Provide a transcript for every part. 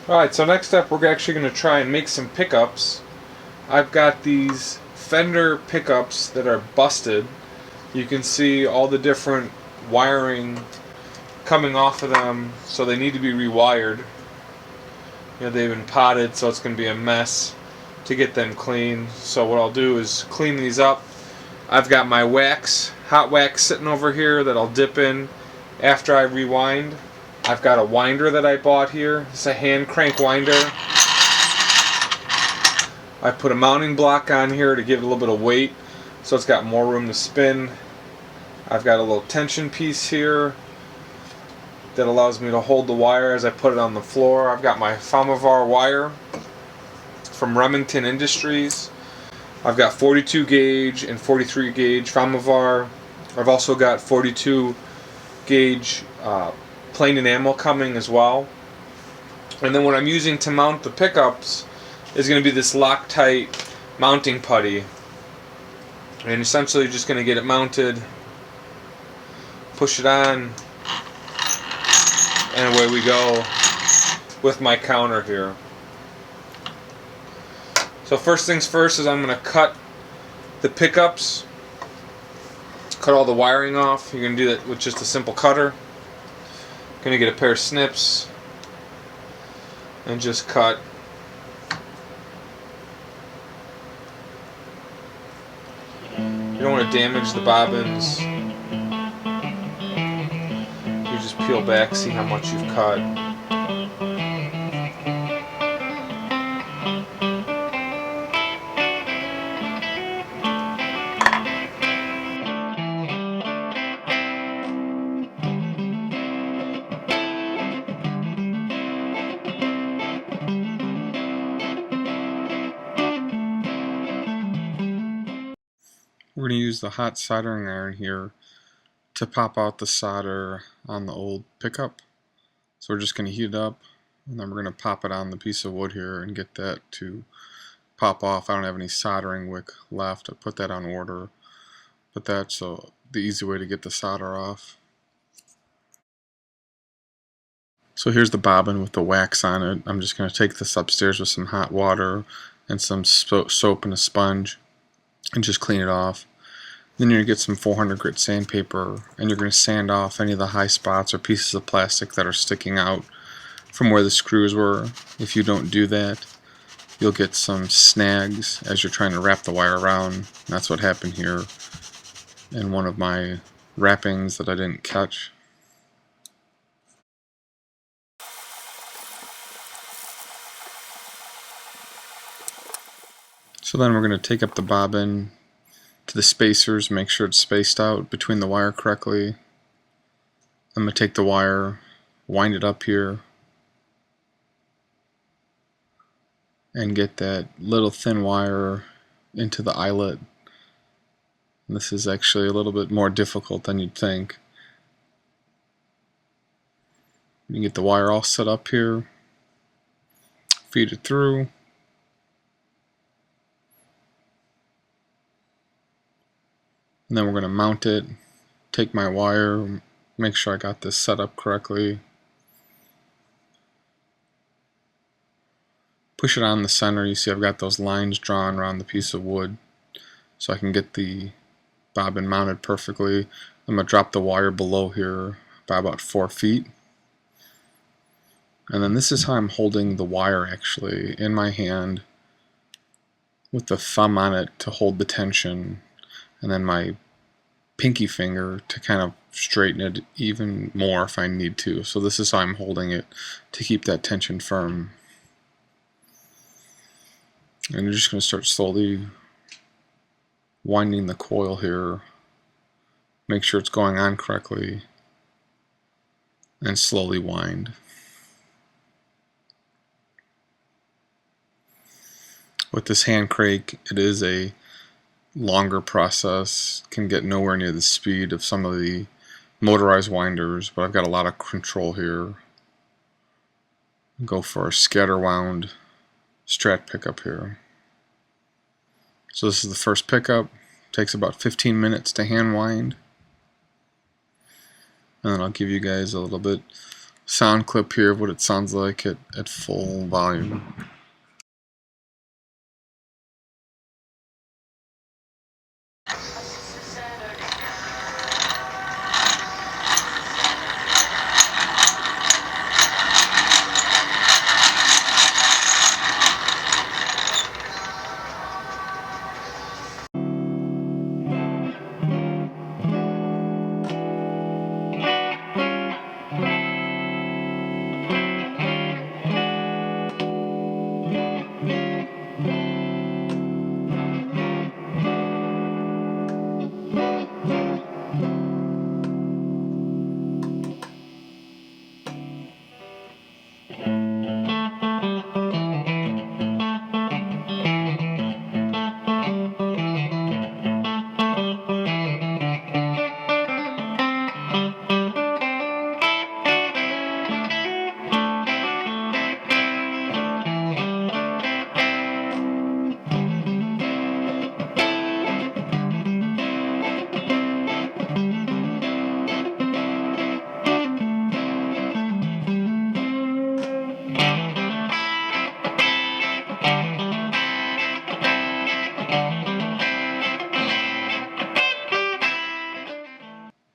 Alright, so next up we're actually going to try and make some pickups. I've got these Fender pickups that are busted. You can see all the different wiring coming off of them, so they need to be rewired. You know, they've been potted, so it's going to be a mess to get them clean. So what I'll do is clean these up. I've got my wax, hot wax sitting over here that I'll dip in after I rewind. I've got a winder that I bought here. It's a hand crank winder. I put a mounting block on here to give it a little bit of weight so it's got more room to spin. I've got a little tension piece here that allows me to hold the wire as I put it on the floor. I've got my formvar wire from Remington Industries. I've got 42 gauge and 43 gauge formvar. I've also got 42 gauge plain enamel coming as well. And then what I'm using to mount the pickups is going to be this Loctite mounting putty. And essentially just going to get it mounted, push it on, and away we go with my counter here. So first things first is I'm going to cut the pickups, cut all the wiring off. You're going to do that with just a simple cutter. Going to get a pair of snips and just cut. You don't want to damage the bobbins. You just peel back, see how much you've cut. We're going to use the hot soldering iron here to pop out the solder on the old pickup. So we're just going to heat it up, and then we're going to pop it on the piece of wood here and get that to pop off. I don't have any soldering wick left. I put that on order, but that's the easy way to get the solder off. So here's the bobbin with the wax on it. I'm just going to take this upstairs with some hot water and some soap and a sponge and just clean it off. Then you're going to get some 400 grit sandpaper and you're going to sand off any of the high spots or pieces of plastic that are sticking out from where the screws were. If you don't do that, you'll get some snags as you're trying to wrap the wire around. And that's what happened here in one of my wrappings that I didn't catch. So then we're going to take up the bobbin to the spacers, make sure it's spaced out between the wire correctly. I'm going to take the wire, wind it up here, and get that little thin wire into the eyelet. And this is actually a little bit more difficult than you'd think. You get the wire all set up here, feed it through. And then we're going to mount it, take my wire, make sure I got this set up correctly. Push it on the center. You see I've got those lines drawn around the piece of wood so I can get the bobbin mounted perfectly. I'm going to drop the wire below here by about 4 feet. And then this is how I'm holding the wire actually in my hand with the thumb on it to hold the tension, and then my pinky finger to kind of straighten it even more if I need to. So this is how I'm holding it to keep that tension firm. And you're just going to start slowly winding the coil here. Make sure it's going on correctly, and slowly wind. With this hand crank, it is a longer process, can get nowhere near the speed of some of the motorized winders, but I've got a lot of control here. Go for a scatter wound Strat pickup here. So this is the first pickup. Takes about 15 minutes to hand wind. And then I'll give you guys a little bit sound clip here of what it sounds like at full volume.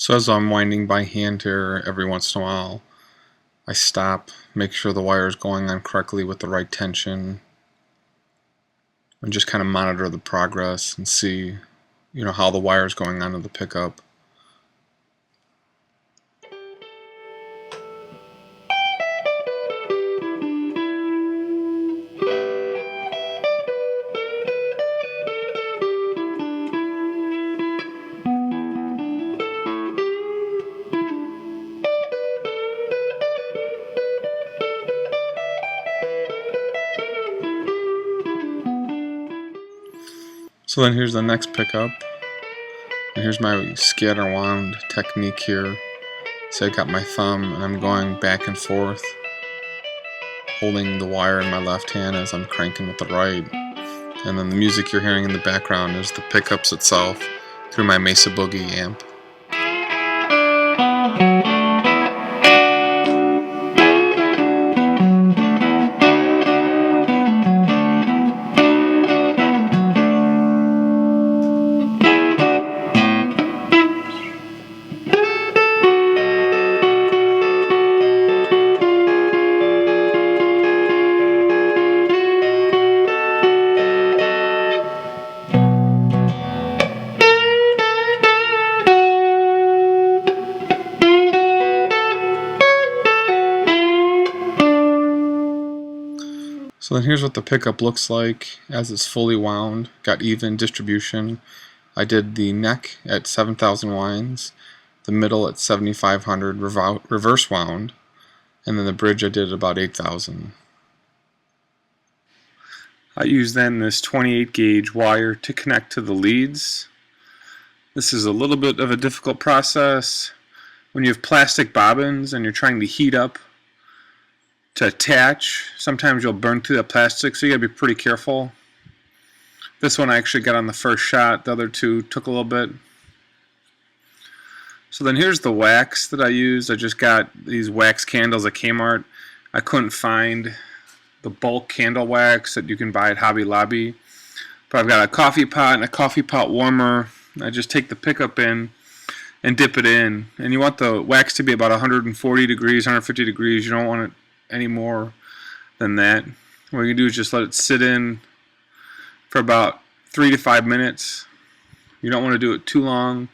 So as I'm winding by hand here, every once in a while, I stop, make sure the wire is going on correctly with the right tension, and just kind of monitor the progress and see, how the wire is going onto the pickup. So then here's the next pickup, and here's my scatter wand technique here. So I got my thumb and I'm going back and forth, holding the wire in my left hand as I'm cranking with the right. And then the music you're hearing in the background is the pickups itself through my Mesa Boogie amp. So then here's what the pickup looks like as it's fully wound. Got even distribution. I did the neck at 7,000 winds, the middle at 7,500 reverse wound, and then the bridge I did at about 8,000. I use then this 28 gauge wire to connect to the leads. This is a little bit of a difficult process when you have plastic bobbins and you're trying to heat up to attach. Sometimes you'll burn through the plastic, so you gotta be pretty careful. This one I actually got on the first shot. The other two took a little bit. So then here's the wax that I used. I just got these wax candles at Kmart. I couldn't find the bulk candle wax that you can buy at Hobby Lobby, but I've got a coffee pot and a coffee pot warmer. I just take the pickup in and dip it in, and you want the wax to be about 140 degrees, 150 degrees. You don't want it any more than that. What you can do is just let it sit in for about 3 to 5 minutes. You don't want to do it too long.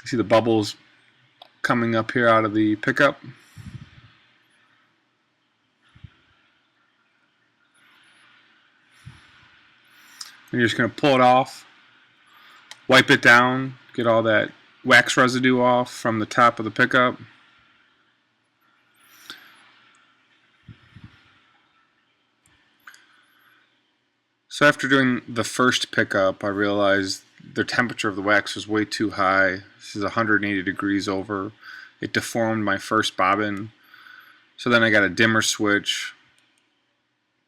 You see the bubbles coming up here out of the pickup. And you're just going to pull it off, wipe it down, get all that wax residue off from the top of the pickup. So after doing the first pickup, I realized the temperature of the wax was way too high. This is 180 degrees over. It deformed my first bobbin. So then I got a dimmer switch,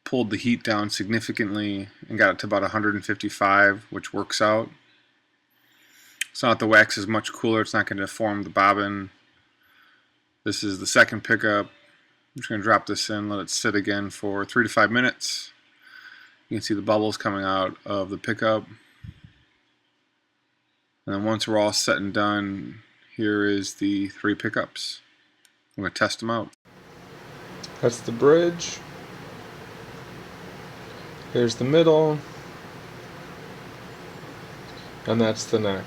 pulled the heat down significantly, and got it to about 155, which works out. So now that the wax is much cooler, it's not going to deform the bobbin. This is the second pickup. I'm just going to drop this in, let it sit again for 3 to 5 minutes. You can see the bubbles coming out of the pickup. And then once we're all set and done, here is the 3 pickups. I'm going to test them out. That's the bridge. Here's the middle. And that's the neck.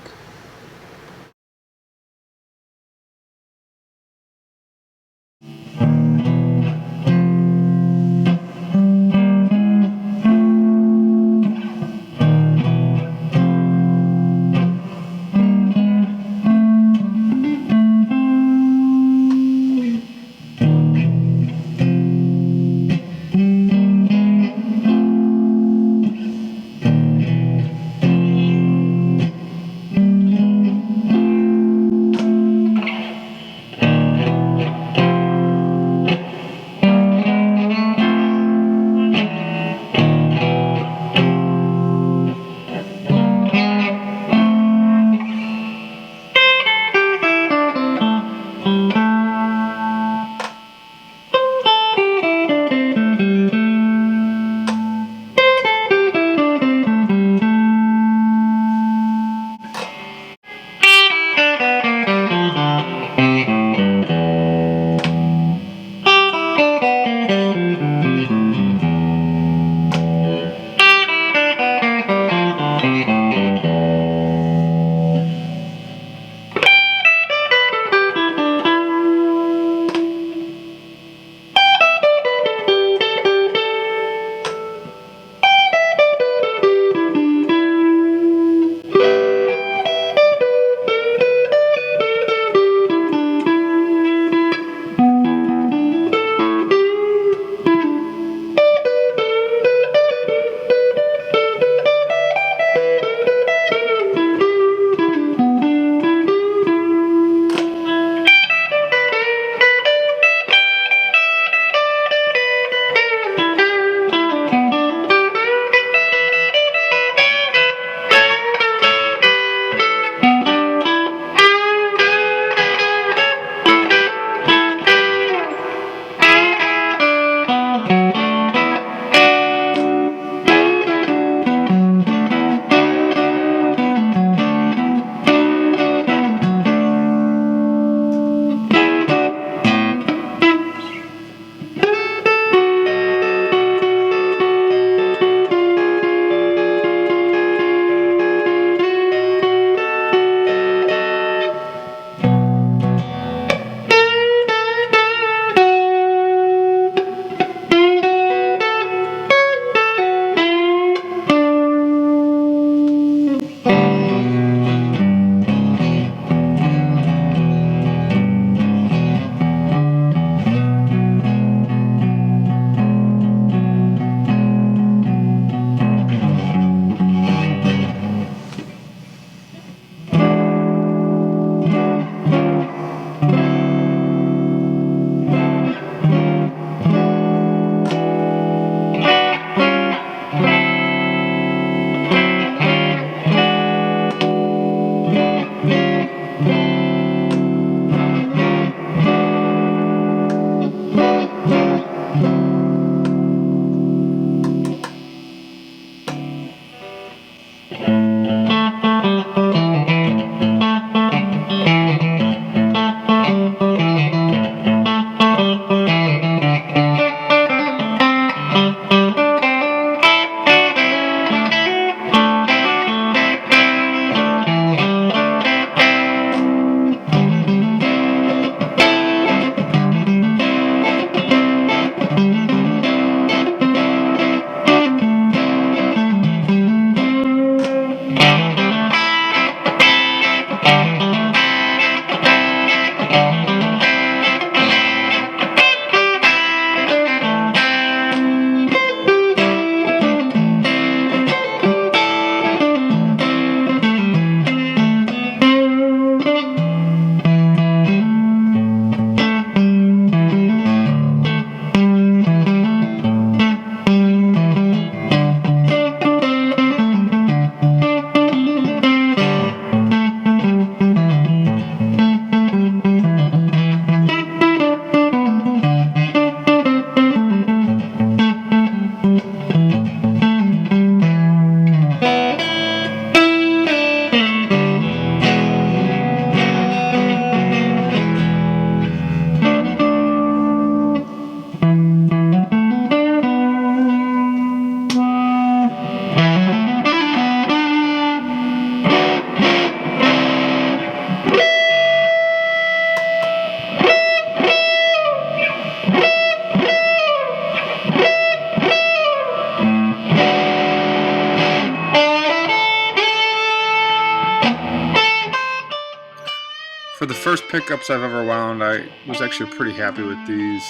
first pickups I've ever wound, I was actually pretty happy with these.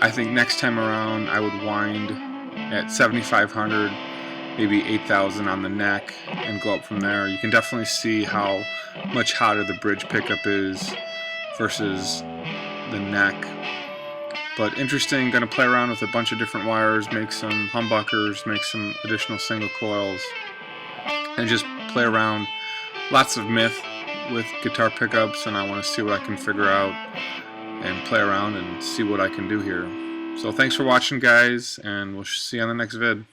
I think next time around I would wind at 7,500, maybe 8,000 on the neck, and go up from there. You can definitely see how much hotter the bridge pickup is versus the neck. But interesting, going to play around with a bunch of different wires, make some humbuckers, make some additional single coils, and just play around. Lots of myth with guitar pickups, and I want to see what I can figure out and play around and see what I can do here. So thanks for watching, guys, and we'll see you on the next vid.